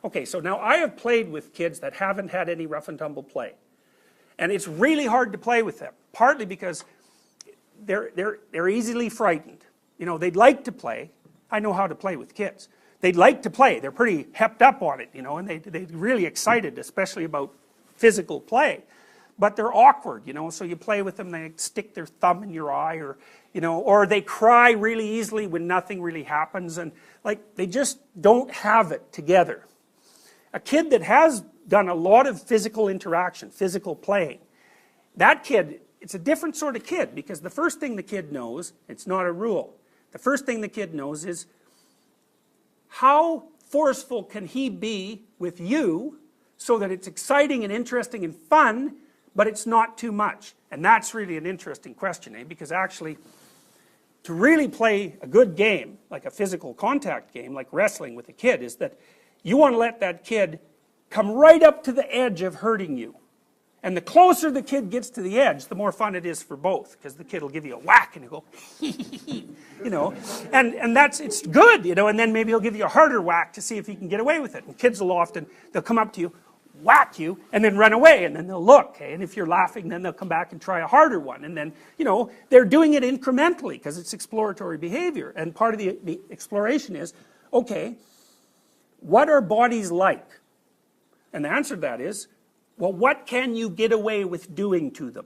Okay, so now I have played with kids that haven't had any rough and tumble play. And it's really hard to play with them, partly because they're easily frightened. You know, they'd like to play. I know how to play with kids. They'd like to play. They're pretty hepped up on it, you know, and they're really excited, especially about physical play. But they're awkward, you know, so you play with them, they stick their thumb in your eye, or, you know, or they cry really easily when nothing really happens, and like they just don't have it together. A kid that has done a lot of physical interaction, physical playing, that kid, it's a different sort of kid, because the first thing the kid knows, it's not a rule, the first thing the kid knows is how forceful can he be with you so that it's exciting and interesting and fun, but it's not too much. And that's really an interesting question, eh? Because actually, to really play a good game, like a physical contact game, like wrestling with a kid, is that you want to let that kid come right up to the edge of hurting you. And the closer the kid gets to the edge, the more fun it is for both, because the kid will give you a whack and he'll go, you know, and it's good, you know, and then maybe he'll give you a harder whack to see if he can get away with it. And kids will often, they'll come up to you, whack you, and then run away, and then they'll look, okay? And if you're laughing, then they'll come back and try a harder one, and then, you know, they're doing it incrementally, because it's exploratory behavior, and part of the exploration is, okay, what are bodies like? And the answer to that is, well, what can you get away with doing to them?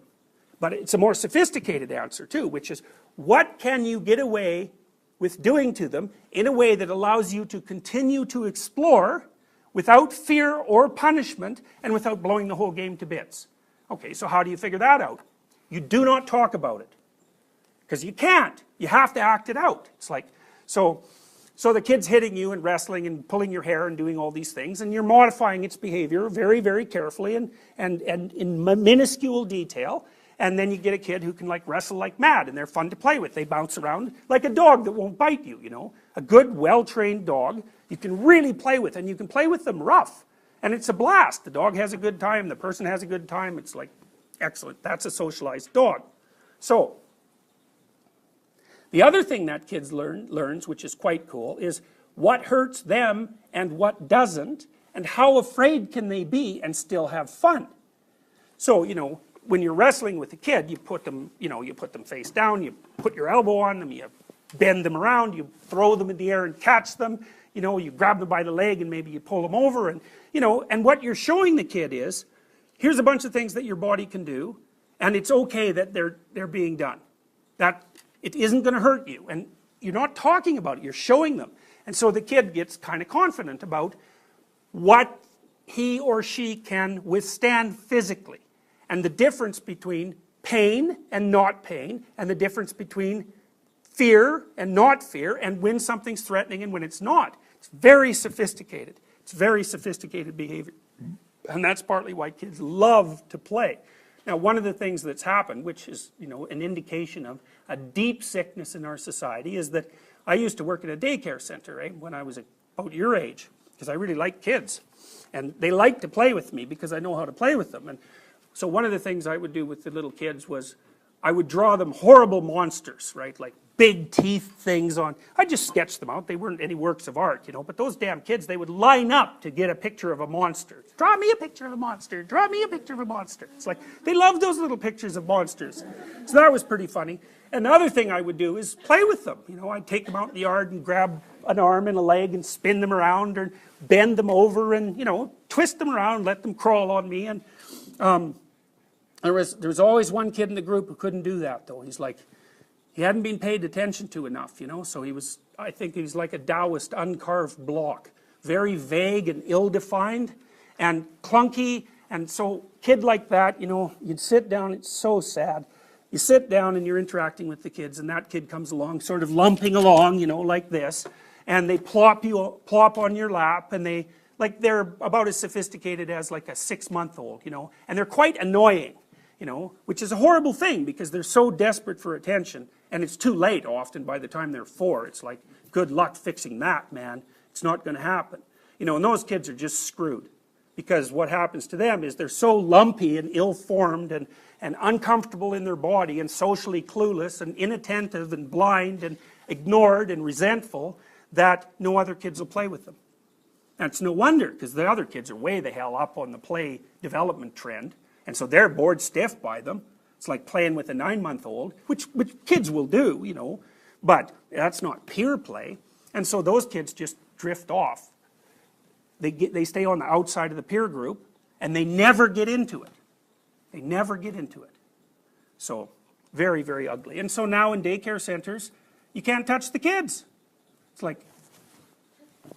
But it's a more sophisticated answer too, which is, what can you get away with doing to them in a way that allows you to continue to explore without fear or punishment and without blowing the whole game to bits? Okay, so how do you figure that out? You do not talk about it, because you can't. You have to act it out. It's like, so the kid's hitting you and wrestling and pulling your hair and doing all these things, and you're modifying its behavior very, very carefully and in minuscule detail, and then you get a kid who can like wrestle like mad, and they're fun to play with. They bounce around like a dog that won't bite you, you know. A good, well-trained dog you can really play with, and you can play with them rough, and it's a blast. The dog has a good time, the person has a good time, it's like excellent. That's a socialized dog. So the other thing that kids learns, which is quite cool, is what hurts them and what doesn't, and how afraid can they be and still have fun. So, you know, when you're wrestling with a kid, you put them, you know, you put them face down, you put your elbow on them, you bend them around, you throw them in the air and catch them, you know, you grab them by the leg and maybe you pull them over, and, you know, and what you're showing the kid is, here's a bunch of things that your body can do, and it's okay that they're being done. That it isn't going to hurt you, and you're not talking about it, you're showing them. And so the kid gets kind of confident about what he or she can withstand physically, and the difference between pain and not pain, and the difference between fear and not fear, and when something's threatening and when it's not. It's very sophisticated. It's very sophisticated behavior. And that's partly why kids love to play. Now, one of the things that's happened, which is, you know, an indication of a deep sickness in our society, is that I used to work at a daycare center, right, when I was about your age, because I really like kids. And they like to play with me because I know how to play with them. And so one of the things I would do with the little kids was I would draw them horrible monsters, right, like big teeth things on. I just sketched them out. They weren't any works of art, you know, but those damn kids, they would line up to get a picture of a monster. Draw me a picture of a monster. Draw me a picture of a monster. It's like, they loved those little pictures of monsters. So that was pretty funny. And the other thing I would do is play with them. You know, I'd take them out in the yard and grab an arm and a leg and spin them around or bend them over and, you know, twist them around, let them crawl on me. And there was always one kid in the group who couldn't do that, though. He's like, he hadn't been paid attention to enough, you know, so he was, I think he was like a Taoist uncarved block. Very vague and ill-defined and clunky, and so kid like that, you know, you'd sit down, it's so sad. You sit down and you're interacting with the kids, and that kid comes along, sort of lumping along, you know, like this, and they plop on your lap, and they're about as sophisticated as like a 6-month-old, you know, and they're quite annoying, you know, which is a horrible thing because they're so desperate for attention, and it's too late often by the time they're 4. It's like, good luck fixing that, man. It's not going to happen. You know, and those kids are just screwed, because what happens to them is they're so lumpy and ill-formed and uncomfortable in their body and socially clueless and inattentive and blind and ignored and resentful that no other kids will play with them. And it's no wonder, because the other kids are way the hell up on the play development trend, and so they're bored stiff by them. It's like playing with a 9-month-old, which kids will do, you know, but that's not peer play. And so those kids just drift off. They stay on the outside of the peer group, and they never get into it. They never get into it. So, very, very ugly. And so now in daycare centers, you can't touch the kids. It's like,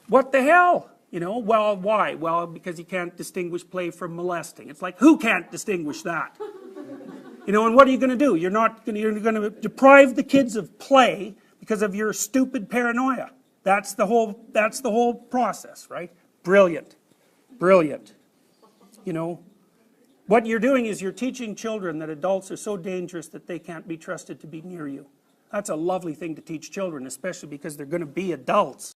what the hell? You know, well, why? Well, because you can't distinguish play from molesting. It's like, who can't distinguish that? You know, and what are you going to do? You're going to deprive the kids of play because of your stupid paranoia. That's the whole process, right? Brilliant. Brilliant. You know, what you're doing is you're teaching children that adults are so dangerous that they can't be trusted to be near you. That's a lovely thing to teach children, especially because they're going to be adults.